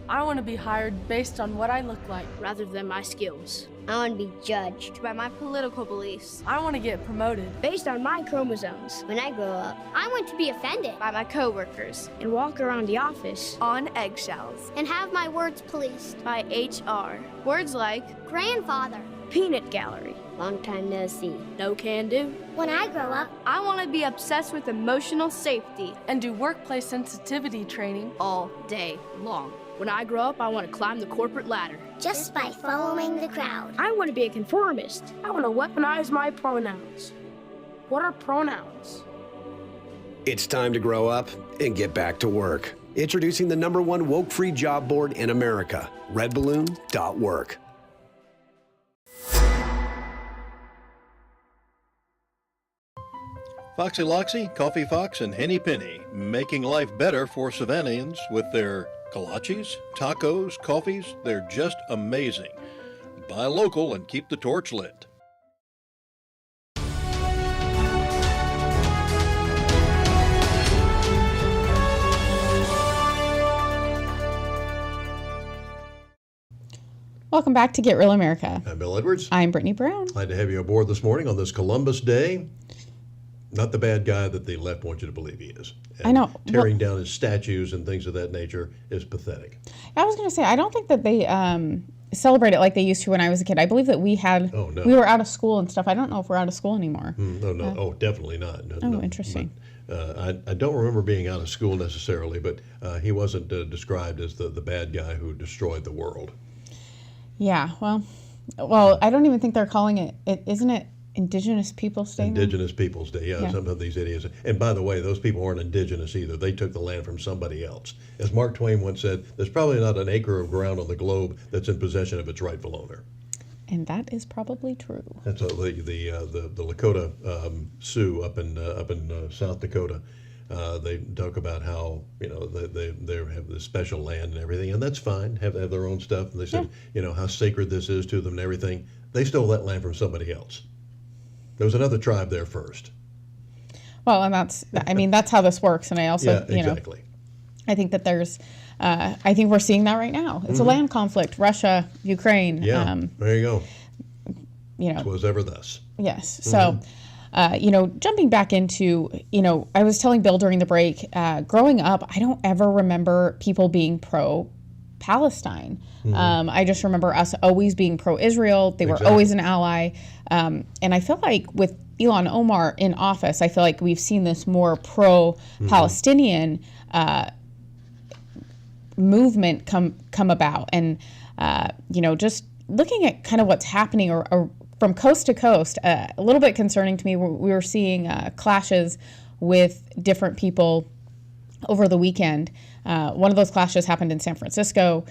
I want to be hired based on what I look like, rather than my skills. I want to be judged by my political beliefs. I want to get promoted based on my chromosomes. When I grow up, I want to be offended by my coworkers and walk around the office on eggshells and have my words policed by HR. Words like grandfather, peanut gallery, long time no see, no can do. When I grow up, I want to be obsessed with emotional safety and do workplace sensitivity training all day long. When I grow up, I want to climb the corporate ladder just by following the crowd. I want to be a conformist. I want to weaponize my pronouns. What are pronouns? It's time to grow up and get back to work. Introducing the #1 woke-free job board in America, redballoon.work. Foxy Loxy, Coffee Fox, and Henny Penny, making life better for Savannahans with their kolaches, tacos, coffees. They're just amazing. Buy local and keep the torch lit. Welcome back to Get Real America. I'm Bill Edwards. I'm Brittany Brown. Glad to have you aboard this morning on this Columbus Day. Not the bad guy that the left wants you to believe he is. And I know. Tearing down his statues and things of that nature is pathetic. I was going to say, I don't think that they celebrate it like they used to when I was a kid. I believe that we were out of school and stuff. I don't know if we're out of school anymore. No, definitely not. No, interesting. But, I don't remember being out of school necessarily, but he wasn't described as the bad guy who destroyed the world. Yeah, well, I don't even think they're calling it, isn't it Indigenous Peoples Day? Indigenous Peoples Day, yeah. Some of these idiots. And by the way, those people aren't indigenous either. They took the land from somebody else. As Mark Twain once said, there's probably not an acre of ground on the globe that's in possession of its rightful owner. And that is probably true. That's the Lakota Sioux up in South Dakota. They talk about how they have this special land and everything, and that's fine. Have their own stuff. And they said how sacred this is to them and everything. They stole that land from somebody else. There was another tribe there first. Well, and that's how this works. And I also, exactly. I think that there's, I think we're seeing that right now. It's a land conflict, Russia, Ukraine. Yeah, there you go. It was ever thus. Yes. So, jumping back into, I was telling Bill during the break, growing up, I don't ever remember people being pro-Palestine. I just remember us always being pro-Israel. They were always an ally. And I feel like with Ilhan Omar in office, I feel like we've seen this more pro-Palestinian movement come about, and just looking at kind of what's happening or from coast to coast, a little bit concerning to me. We were seeing clashes with different people over the weekend. One of those clashes happened in San Francisco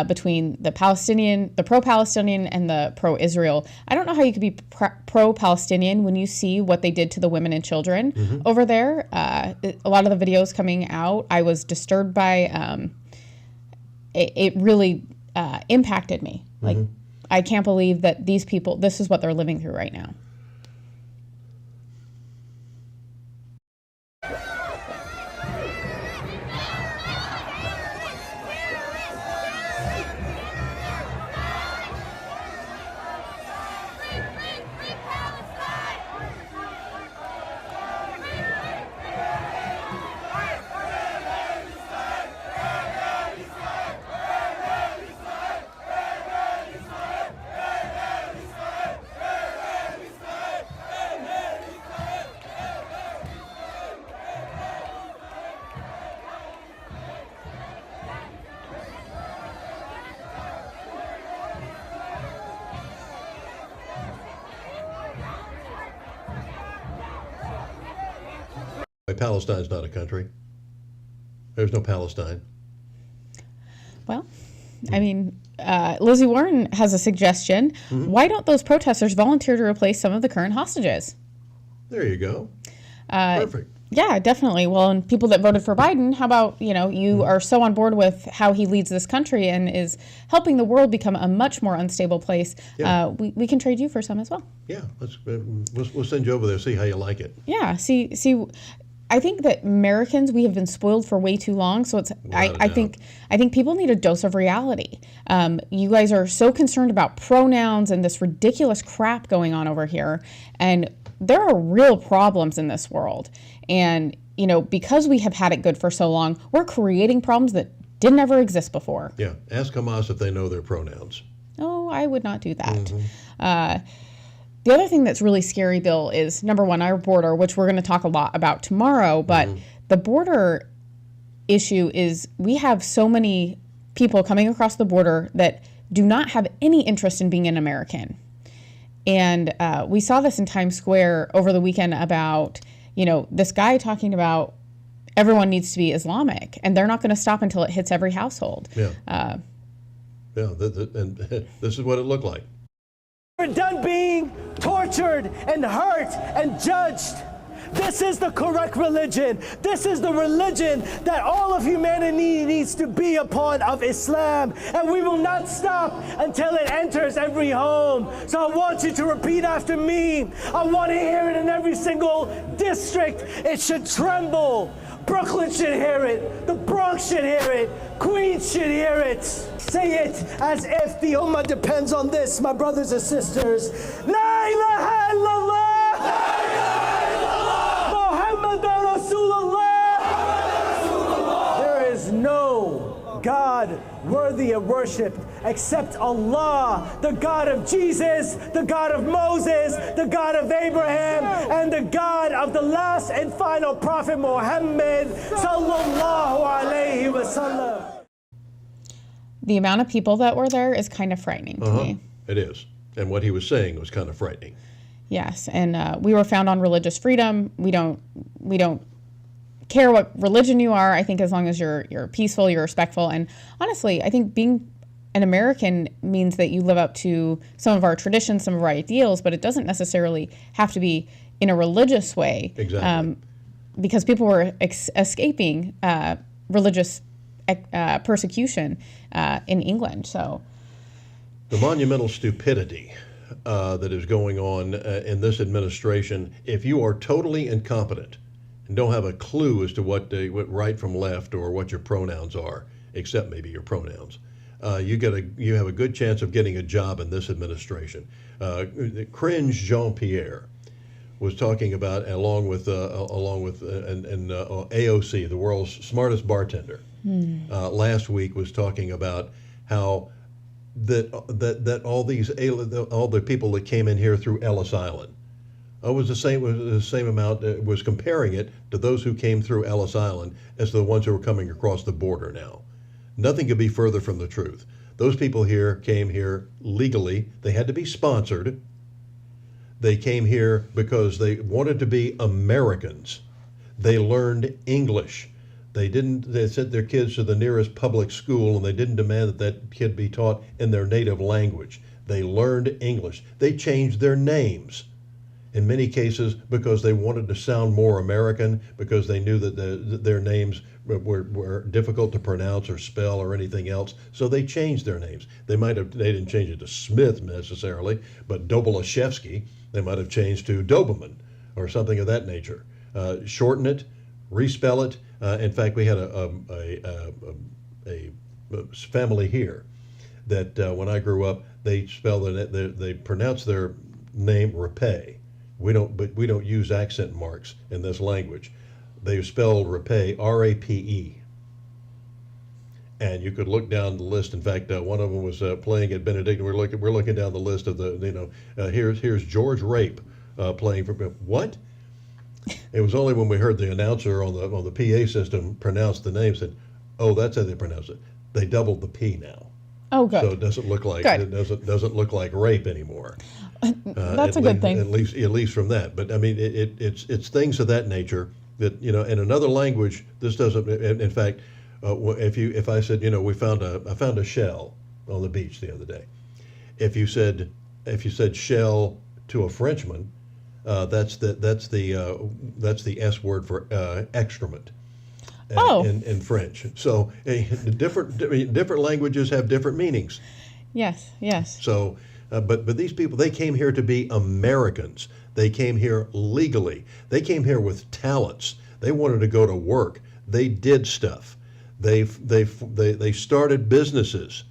between the pro-Palestinian and the pro-Israel. I don't know how you could be pro-Palestinian when you see what they did to the women and children over there. A lot of the videos coming out, I was disturbed by. It really impacted me. Like, I can't believe that these people, this is what they're living through right now. Palestine's not a country. There's no Palestine. Well, I mean, Lizzie Warren has a suggestion. Why don't those protesters volunteer to replace some of the current hostages? There you go. Perfect. Yeah, definitely. Well, and people that voted for Biden, how about, you are so on board with how he leads this country and is helping the world become a much more unstable place. Yeah. We can trade you for some as well. Yeah, we'll send you over there, see how you like it. Yeah, see, I think that Americans, we have been spoiled for way too long. So I think people need a dose of reality. You guys are so concerned about pronouns and this ridiculous crap going on over here. And there are real problems in this world. And, because we have had it good for so long, we're creating problems that didn't ever exist before. Yeah. Ask Hamas if they know their pronouns. Oh, I would not do that. The other thing that's really scary, Bill, is number one, our border, which we're going to talk a lot about tomorrow. But the border issue is we have so many people coming across the border that do not have any interest in being an American. And we saw this in Times Square over the weekend about, this guy talking about everyone needs to be Islamic, and they're not going to stop until it hits every household. Yeah. And this is what it looked like. We're done being tortured and hurt and judged. This is the correct religion. This is the religion that all of humanity needs to be upon, of Islam. And we will not stop until it enters every home. So I want you to repeat after me. I want to hear it in every single district. It should tremble. Brooklyn should hear it. The Bronx should hear it. Queens should hear it. Say it as if the Ummah depends on this, my brothers and sisters. La ilaha illallah. La ilaha illallah. Muhammadan Rasulullah. There is no God worthy of worship except Allah, the God of Jesus, the God of Moses, the God of Abraham, and the God of the last and final prophet Muhammad sallallahu alaihi wasallam. The amount of people that were there is kind of frightening to me. It is. And what he was saying was kind of frightening. Yes, and we were found on religious freedom. We don't care what religion you are. I think as long as you're peaceful, you're respectful, and honestly, I think being an American means that you live up to some of our traditions, some of our ideals, but it doesn't necessarily have to be in a religious way. Exactly. Because people were escaping religious persecution in England. So the monumental stupidity that is going on in this administration, if you are totally incompetent and don't have a clue as to what right from left or what your pronouns are, except maybe your pronouns, you have a good chance of getting a job in this administration. Cringe Jean-Pierre was talking about, along with AOC, the world's smartest bartender, last week was talking about how that all the people that came in here through Ellis Island, was the same amount, was comparing it to those who came through Ellis Island as the ones who are coming across the border now. Nothing could be further from the truth. Those people here came here legally. They had to be sponsored. They came here because they wanted to be Americans. They learned English. They sent their kids to the nearest public school, and they didn't demand that that kid be taught in their native language. They learned English. They changed their names in many cases because they wanted to sound more American, because they knew that their names were difficult to pronounce or spell or anything else. So they changed their names. They didn't change it to Smith necessarily, but Dobolashevsky, they might have changed to Doberman or something of that nature. Shorten it, respell it. In fact, we had a family here that when I grew up, they pronounced their name Rapé. We don't use accent marks in this language. They spelled Rapé, R-A-P-E. And you could look down the list. In fact, one of them was playing at Benedictine. We're looking down the list of here's George Rape playing for what? It was only when we heard the announcer on the PA system pronounce the name, said, "Oh, that's how they pronounce it." They doubled the P now. Oh, good. So it doesn't look like doesn't look like rape anymore. That's a good thing. At least from that. But I mean, it's things of that nature that in another language this doesn't. In fact, if I said I found a shell on the beach the other day, if you said shell to a Frenchman, that's the S word for excrement. In French. So different languages have different meanings. Yes. So, but these people, they came here to be Americans. They came here legally. They came here with talents. They wanted to go to work. They did stuff. They started businesses.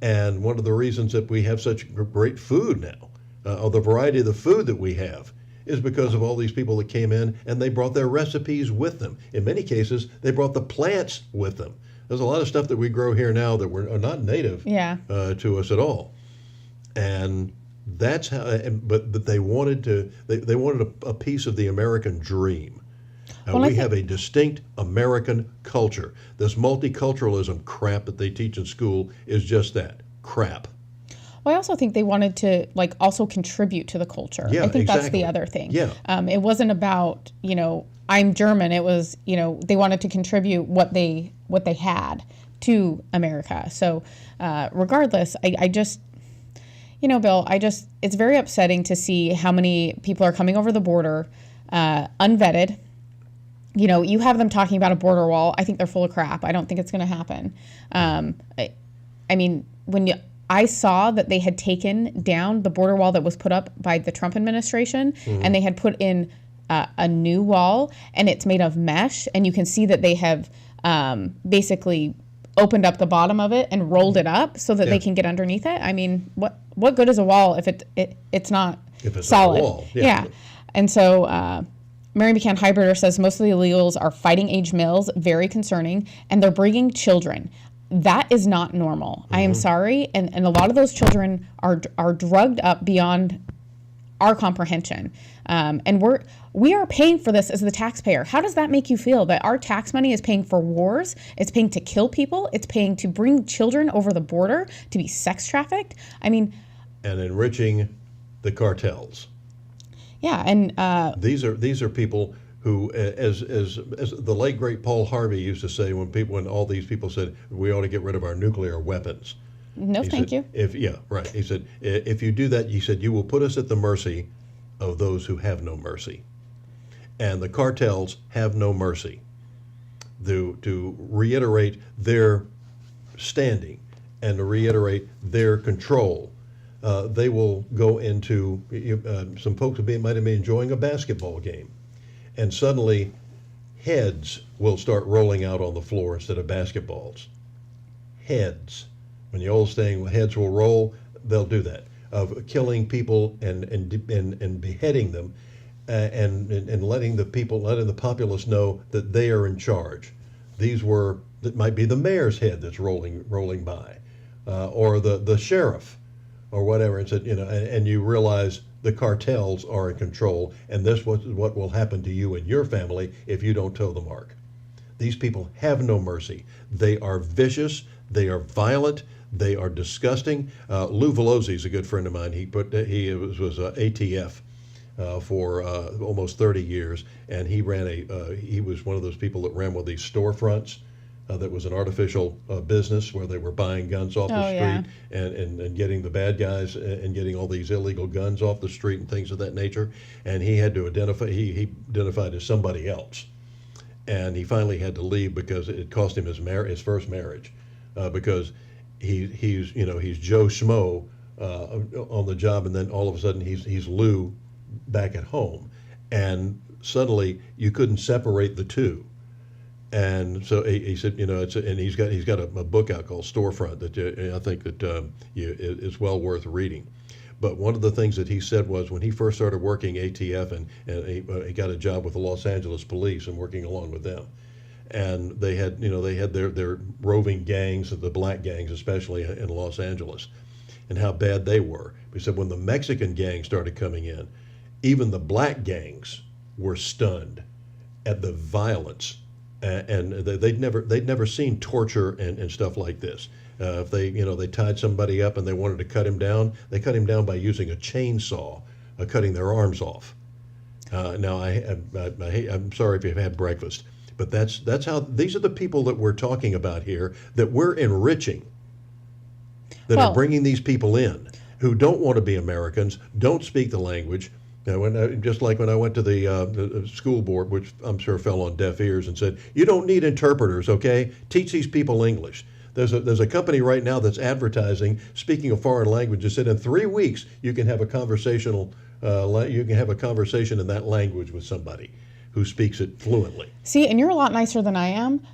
And one of the reasons that we have such great food now, the variety of the food that we have, is because of all these people that came in and they brought their recipes with them. In many cases, they brought the plants with them. There's a lot of stuff that we grow here now that are not native to us at all. And that's how. But they wanted a piece of the American dream. We have a distinct American culture. This multiculturalism crap that they teach in school is just that, crap. Well, I also think they wanted to also contribute to the culture. Yeah, I think exactly. that's the other thing. Yeah. It wasn't about, I'm German. It was, they wanted to contribute what they had to America. So regardless, I just, Bill, it's very upsetting to see how many people are coming over the border unvetted. You have them talking about a border wall. I think they're full of crap. I don't think it's going to happen. I mean, I saw that they had taken down the border wall that was put up by the Trump administration, and they had put in a new wall, and it's made of mesh, and you can see that they have basically opened up the bottom of it and rolled it up so that they can get underneath it. I mean, what good is a wall if it's not solid? Not a wall. Yeah. And so Mary McCann Hybrider says most of the illegals are fighting age males, very concerning, and they're bringing children. That is not normal. I am sorry. And a lot of those children are drugged up beyond our comprehension. And we are paying for this as the taxpayer. How does that make you feel that our tax money is paying for wars? It's paying to kill people. It's paying to bring children over the border to be sex trafficked. I mean, and enriching the cartels. Yeah. And these are people who, as the late great Paul Harvey used to say, when all these people said we ought to get rid of our nuclear weapons. No, thank you. He said, if you do that, he said, you will put us at the mercy of those who have no mercy. And the cartels have no mercy. To reiterate their standing and to reiterate their control, they will go into, some folks might have been enjoying a basketball game. And suddenly, heads will start rolling out on the floor instead of basketballs. Heads. When the old saying, heads will roll, they'll do that. Of killing people and beheading them, and letting the populace know that they are in charge. That might be the mayor's head that's rolling by, or the sheriff, or whatever. And said, and you realize the cartels are in control, and this is what will happen to you and your family if you don't toe the mark. These people have no mercy. They are vicious. They are violent. They are disgusting. Lou Velozzi is a good friend of mine. He was ATF for almost 30 years, and he was one of those people that ran one of these storefronts that was an artificial business where they were buying guns off the street and getting the bad guys and getting all these illegal guns off the street and things of that nature. And he had to identify, he identified as somebody else. And he finally had to leave because it cost him his first marriage, because he's Joe Schmo on the job, and then all of a sudden he's Lou back at home, and suddenly you couldn't separate the two. And so he said, and he's got a book out called Storefront that I think that is well worth reading. But one of the things that he said was when he first started working ATF and he got a job with the Los Angeles police and working along with them, and they had their roving gangs, the black gangs especially in Los Angeles, and how bad they were. He said when the Mexican gang started coming in, even the black gangs were stunned at the violence. And they'd never seen torture and stuff like this. If they tied somebody up and they wanted to cut him down, they cut him down by using a chainsaw, cutting their arms off. Now I'm sorry if you've had breakfast, but that's how these are the people that we're talking about here that we're enriching, that are bringing these people in who don't want to be Americans, don't speak the language. Just like when I went to the school board, which I'm sure fell on deaf ears, and said, you don't need interpreters, okay? Teach these people English. There's a company right now that's advertising, speaking a foreign language, that said in 3 weeks you can have a conversation in that language with somebody who speaks it fluently. See, and you're a lot nicer than I am.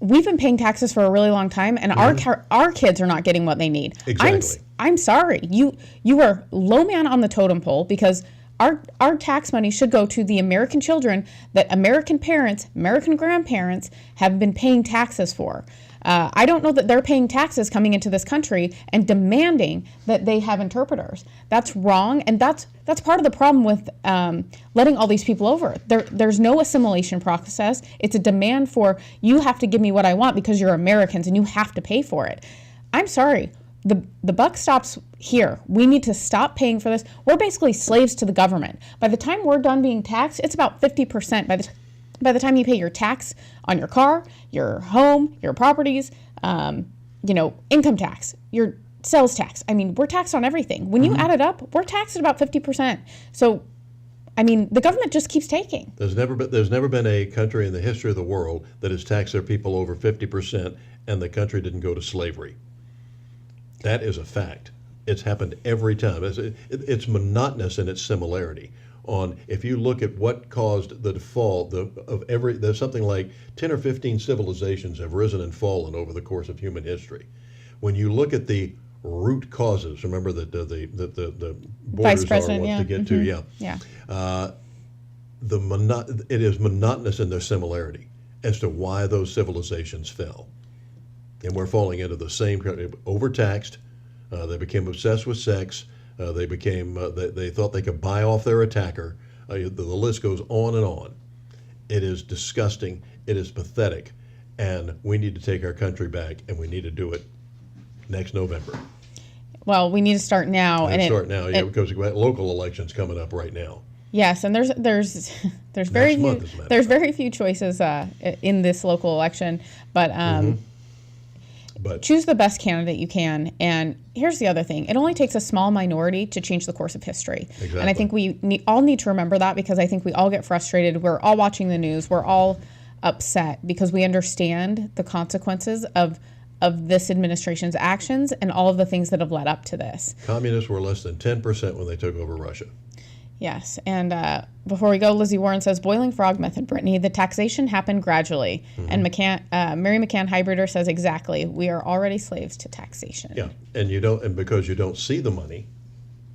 We've been paying taxes for a really long time, and our kids are not getting what they need. Exactly. I'm sorry. You are low man on the totem pole, because our tax money should go to the American children that American parents, American grandparents have been paying taxes for. I don't know that they're paying taxes coming into this country and demanding that they have interpreters. That's wrong, and that's part of the problem with letting all these people over. There's no assimilation process. It's a demand for, you have to give me what I want because you're Americans and you have to pay for it. I'm sorry. The buck stops here. We need to stop paying for this. We're basically slaves to the government. By the time we're done being taxed, it's about 50%. By the time you pay your tax on your car, your home, your properties, income tax, your sales tax. I mean, we're taxed on everything. When you add it up, we're taxed at about 50%. So, I mean, the government just keeps taking. There's never been a country in the history of the world that has taxed their people over 50%, and the country didn't go to slavery. That is a fact. It's happened every time. It's monotonous in its similarity. If you look at what caused the fall there's something like 10 or 15 civilizations have risen and fallen over the course of human history. When you look at the root causes, remember that the Vice President wants to get to, it is monotonous in their similarity as to why those civilizations fell. And we're falling into the same, overtaxed. They became obsessed with sex. They thought they could buy off their attacker. The list goes on and on. It is disgusting. It is pathetic. And we need to take our country back, and we need to do it next November. Well, we need to start now. Because we've got local elections coming up right now. Yes, and there's very few choices in this local election, but choose the best candidate you can. And here's the other thing. It only takes a small minority to change the course of history. Exactly. And I think we all need to remember that, because I think we all get frustrated. We're all watching the news. We're all upset because we understand the consequences of this administration's actions and all of the things that have led up to this. Communists were less than 10% when they took over Russia. Yes, and before we go, Lizzie Warren says, boiling frog method, Brittany, the taxation happened gradually. And Mary McCann Hybrider says, exactly, we are already slaves to taxation. Yeah, and because you don't see the money,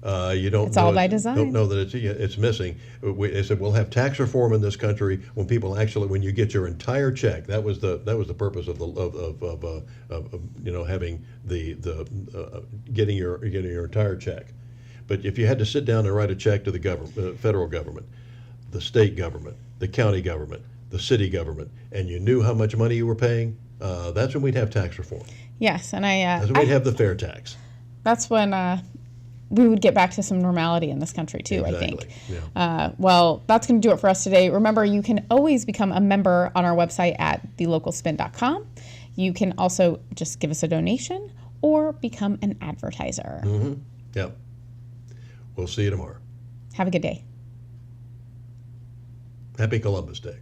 you don't. It's all by design. Don't know that it's missing. They said we'll have tax reform in this country when you get your entire check. That was the purpose of having getting your entire check. But if you had to sit down and write a check to the federal government, the state government, the county government, the city government, and you knew how much money you were paying, that's when we'd have tax reform. Yes, and That's when we'd have the fair tax. that's when we would get back to some normality in this country too, I think. Yeah. Well, that's going to do it for us today. Remember, you can always become a member on our website at thelocalspin.com. You can also just give us a donation or become an advertiser. Mm-hmm. Yep. We'll see you tomorrow. Have a good day. Happy Columbus Day.